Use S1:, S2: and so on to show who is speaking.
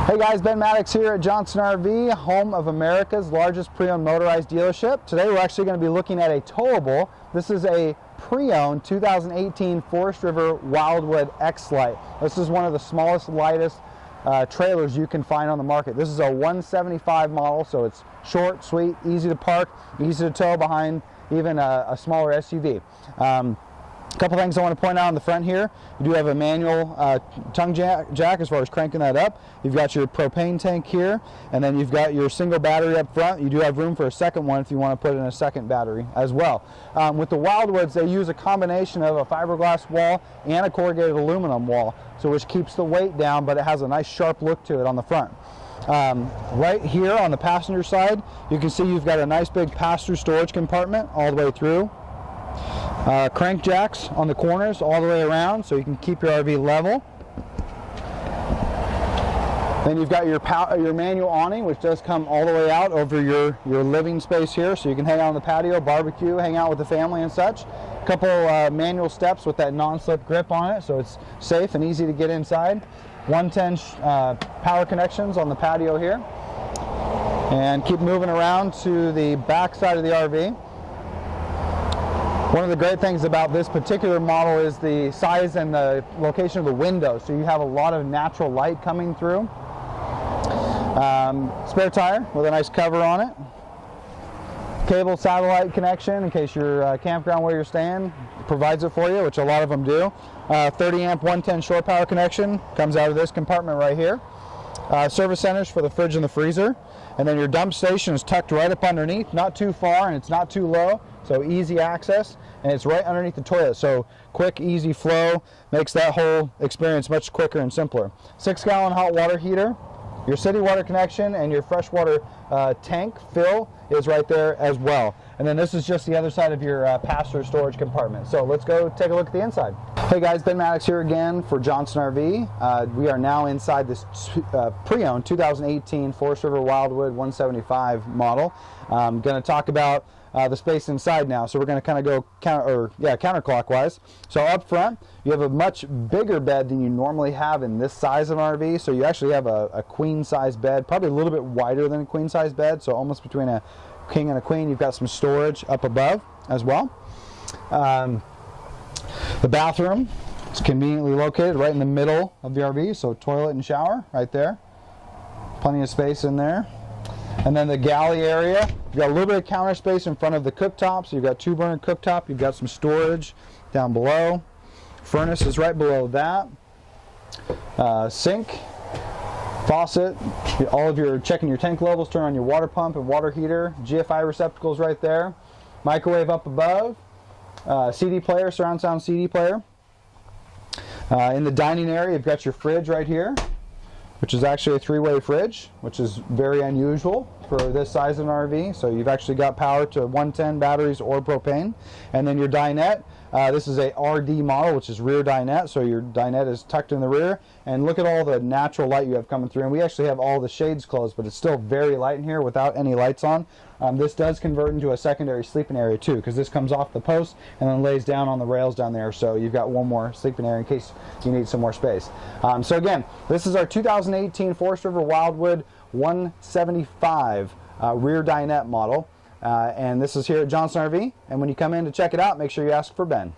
S1: Hey guys, Ben Maddox here at Johnson RV, home of America's largest pre-owned motorized dealership. Today we're actually going to be looking at a towable. This is a pre-owned 2018 Forest River Wildwood X-Lite. This is one of the smallest, lightest trailers you can find on the market. This is a 175 model, so it's short, sweet, easy to park, easy to tow behind even a smaller SUV. A couple things I want to point out on the front here. You do have a manual tongue jack as far as cranking that up. You've got your propane tank here, and then you've got your single battery up front. You do have room for a second one if you want to put in a second battery as well. With the Wildwoods, they use a combination of a fiberglass wall and a corrugated aluminum wall, so which keeps the weight down, but it has a nice sharp look to it on the front. Right here on the passenger side, you can see you've got a nice big pass-through storage compartment all the way through. Crank jacks on the corners all the way around, so you can keep your RV level. Then you've got your manual awning, which does come all the way out over your living space here, so you can hang out on the patio, barbecue, hang out with the family and such. A couple manual steps with that non-slip grip on it, so it's safe and easy to get inside. 110 power connections on the patio here. And keep moving around to the back side of the RV. One of the great things about this particular model is the size and the location of the windows, so you have a lot of natural light coming through. Spare tire with a nice cover on it. Cable satellite connection in case your campground where you're staying provides it for you, which a lot of them do. 30 amp 110 shore power connection comes out of this compartment right here. Service centers for the fridge and the freezer. And then your dump station is tucked right up underneath, not too far and it's not too low, so easy access, and it's right underneath the toilet, so quick, easy flow, makes that whole experience much quicker and simpler. 6-gallon hot water heater, your city water connection, and your freshwater tank fill is right there as well. And then this is just the other side of your pass-through storage compartment. So let's go take a look at the inside. Hey guys, Ben Maddox here again for Johnson RV. We are now inside this pre-owned 2018 Forest River Wildwood 175 model. I'm going to talk about the space inside now, so we're going to kind of go counterclockwise. So up front, you have a much bigger bed than you normally have in this size of an RV. So you actually have a queen size bed, probably a little bit wider than a queen size bed, so almost between a king and a queen. You've got some storage up above as well. The bathroom is conveniently located right in the middle of the RV, so toilet and shower right there. Plenty of space in there. And then the galley area, you've got a little bit of counter space in front of the cooktop, so you've got 2-burner cooktop, you've got some storage down below. Furnace is right below that. Sink, faucet, all of your checking your tank levels, turn on your water pump and water heater, GFI receptacles right there. Microwave up above, CD player, surround sound CD player. In the dining area, you've got your fridge right here, which is actually a 3-way fridge, which is very unusual for this size of an RV. So you've actually got power to 110 batteries or propane. And then your dinette, this is a RD model, which is rear dinette, so your dinette is tucked in the rear. And look at all the natural light you have coming through. And we actually have all the shades closed, but it's still very light in here without any lights on. This does convert into a secondary sleeping area too, because this comes off the post and then lays down on the rails down there, so you've got one more sleeping area in case you need some more space. So again, this is our 2018 Forest River Wildwood 175 rear dinette model, and this is here at Johnson RV, and when you come in to check it out, make sure you ask for Ben.